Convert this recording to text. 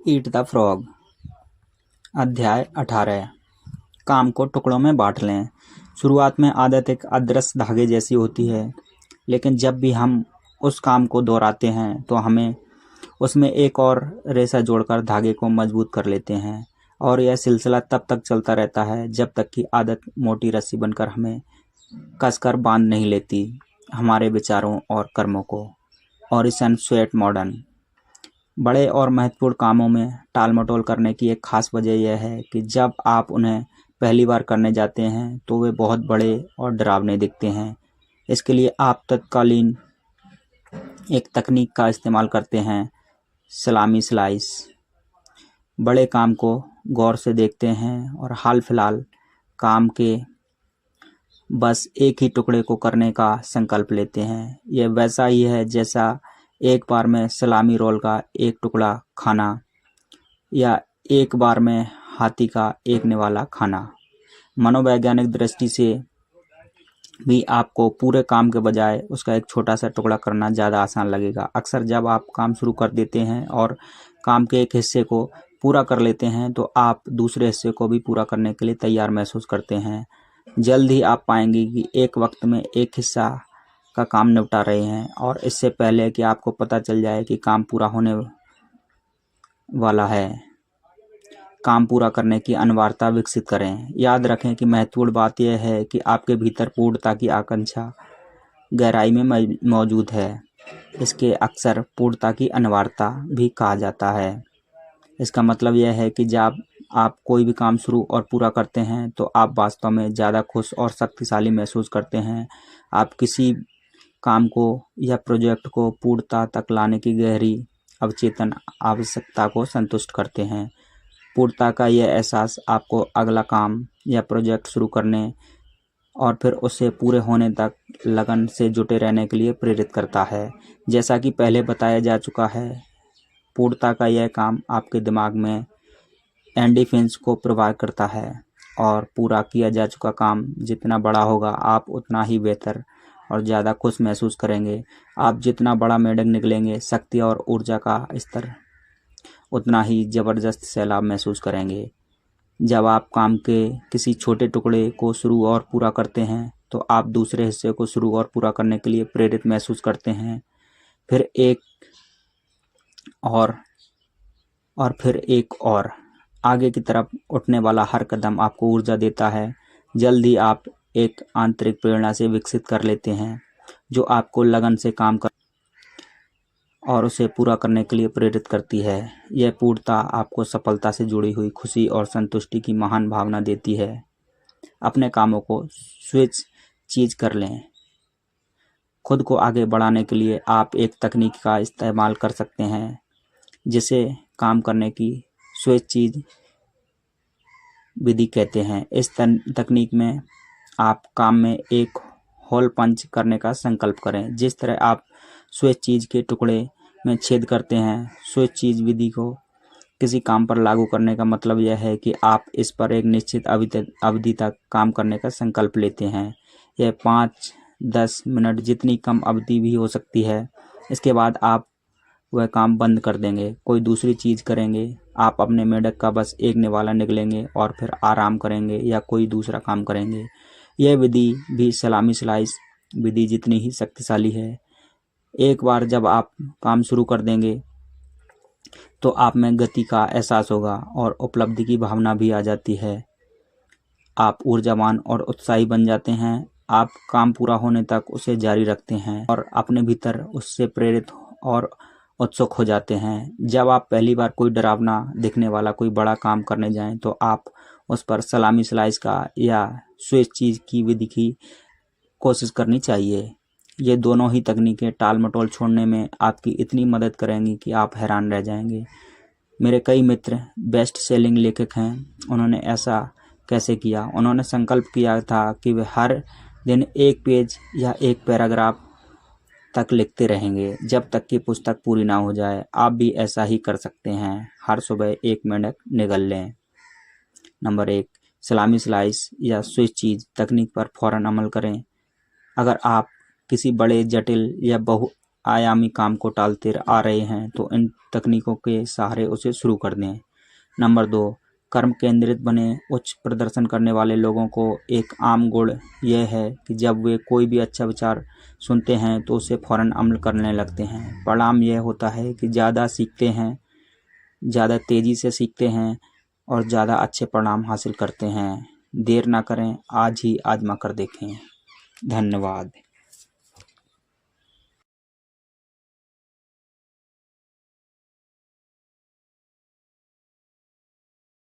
Eat the frog. अध्याय 18। काम को टुकड़ों में बांट लें। शुरुआत में आदत एक अदृश्य धागे जैसी होती है, लेकिन जब भी हम उस काम को दोहराते हैं तो हमें उसमें एक और रेशा जोड़कर धागे को मजबूत कर लेते हैं, और यह सिलसिला तब तक चलता रहता है जब तक कि आदत मोटी रस्सी बनकर हमें कसकर बांध नहीं लेती। हमारे विचारों और कर्मों को। Orison sweat modern. बड़े और महत्वपूर्ण कामों में टाल-मटोल करने की एक खास वजह यह है कि जब आप उन्हें पहली बार करने जाते हैं तो वे बहुत बड़े और डरावने दिखते हैं। इसके लिए आप तत्कालीन एक तकनीक का इस्तेमाल करते हैं, सलामी स्लाइस। बड़े काम को गौर से देखते हैं और हाल फिलहाल काम के बस एक ही टुकड़े को करने का संकल्प लेते हैं। यह वैसा ही है जैसा एक बार में सलामी रोल का एक टुकड़ा खाना या एक बार में हाथी का एक निवाला खाना। मनोवैज्ञानिक दृष्टि से भी आपको पूरे काम के बजाय उसका एक छोटा सा टुकड़ा करना ज़्यादा आसान लगेगा। अक्सर जब आप काम शुरू कर देते हैं और काम के एक हिस्से को पूरा कर लेते हैं तो आप दूसरे हिस्से को भी पूरा करने के लिए तैयार महसूस करते हैं। जल्द ही आप पाएंगे कि एक वक्त में एक हिस्सा का काम निपटा रहे हैं, और इससे पहले कि आपको पता चल जाए कि काम पूरा होने वाला है, काम पूरा करने की अनिवार्यता विकसित करें। याद रखें कि महत्वपूर्ण बात यह है कि आपके भीतर पूर्णता की आकांक्षा गहराई में मौजूद है। इसके अक्सर पूर्णता की अनिवार्यता भी कहा जाता है। इसका मतलब यह है कि जब आप कोई भी काम शुरू और पूरा करते हैं तो आप वास्तव में ज़्यादा खुश और शक्तिशाली महसूस करते हैं। आप किसी काम को या प्रोजेक्ट को पूर्णता तक लाने की गहरी अवचेतन आवश्यकता को संतुष्ट करते हैं। पूर्णता का यह एहसास आपको अगला काम या प्रोजेक्ट शुरू करने और फिर उसे पूरे होने तक लगन से जुटे रहने के लिए प्रेरित करता है। जैसा कि पहले बताया जा चुका है, पूर्णता का यह काम आपके दिमाग में एंडोर्फिन्स को प्रभावित करता है, और पूरा किया जा चुका काम जितना बड़ा होगा आप उतना ही बेहतर और ज़्यादा खुश महसूस करेंगे। आप जितना बड़ा मेंढक निकलेंगे, शक्ति और ऊर्जा का स्तर उतना ही ज़बरदस्त सैलाब महसूस करेंगे। जब आप काम के किसी छोटे टुकड़े को शुरू और पूरा करते हैं तो आप दूसरे हिस्से को शुरू और पूरा करने के लिए प्रेरित महसूस करते हैं। फिर एक और आगे की तरफ उठने वाला हर कदम आपको ऊर्जा देता है। जल्द ही आप एक आंतरिक प्रेरणा से विकसित कर लेते हैं जो आपको लगन से काम कर और उसे पूरा करने के लिए प्रेरित करती है। यह पूर्णता आपको सफलता से जुड़ी हुई खुशी और संतुष्टि की महान भावना देती है। अपने कामों को स्विच चीज कर लें। खुद को आगे बढ़ाने के लिए आप एक तकनीक का इस्तेमाल कर सकते हैं जिसे काम करने की स्विच चीज विधि कहते हैं। इस तकनीक में आप काम में एक होल पंच करने का संकल्प करें। जिस तरह आप स्विच चीज के टुकड़े में छेद करते हैं, स्विच चीज विधि को किसी काम पर लागू करने का मतलब यह है कि आप इस पर एक निश्चित अवधि तक काम करने का संकल्प लेते हैं। यह 5-10 मिनट जितनी कम अवधि भी हो सकती है। इसके बाद आप वह काम बंद कर देंगे, कोई दूसरी चीज़ करेंगे। आप अपने मेंढक का बस एक निवाला निकलेंगे और फिर आराम करेंगे या कोई दूसरा काम करेंगे। यह विधि भी सलामी स्लाइस विधि जितनी ही शक्तिशाली है। एक बार जब आप काम शुरू कर देंगे तो आप में गति का एहसास होगा और उपलब्धि की भावना भी आ जाती है। आप ऊर्जावान और उत्साही बन जाते हैं। आप काम पूरा होने तक उसे जारी रखते हैं और अपने भीतर उससे प्रेरित और उत्सुक हो जाते हैं। जब आप पहली बार कोई डरावना दिखने वाला कोई बड़ा काम करने जाएं तो आप उस पर सलामी स्लाइस का या स्विच चीज की विधि की कोशिश करनी चाहिए। ये दोनों ही तकनीकें टाल मटोल छोड़ने में आपकी इतनी मदद करेंगी कि आप हैरान रह जाएंगे। मेरे कई मित्र बेस्ट सेलिंग लेखक हैं। उन्होंने ऐसा कैसे किया? उन्होंने संकल्प किया था कि वे हर दिन एक पेज या एक पैराग्राफ तक लिखते रहेंगे जब तक कि पुस्तक पूरी ना हो जाए। आप भी ऐसा ही कर सकते हैं। हर सुबह एक मेंढक निगल लें। नंबर 1, सलामी स्लाइस या स्विच चीज तकनीक पर फौरन अमल करें। अगर आप किसी बड़े, जटिल या आयामी काम को टालते आ रहे हैं तो इन तकनीकों के सहारे उसे शुरू कर दें। नंबर 2, कर्म केंद्रित बने। उच्च प्रदर्शन करने वाले लोगों को एक आम गुण यह है कि जब वे कोई भी अच्छा विचार सुनते हैं तो उसे फौरन अमल करने लगते हैं। परिणाम यह होता है कि ज़्यादा सीखते हैं, ज़्यादा तेज़ी से सीखते हैं और ज़्यादा अच्छे परिणाम हासिल करते हैं। देर ना करें, आज ही आजमा कर देखें। धन्यवाद।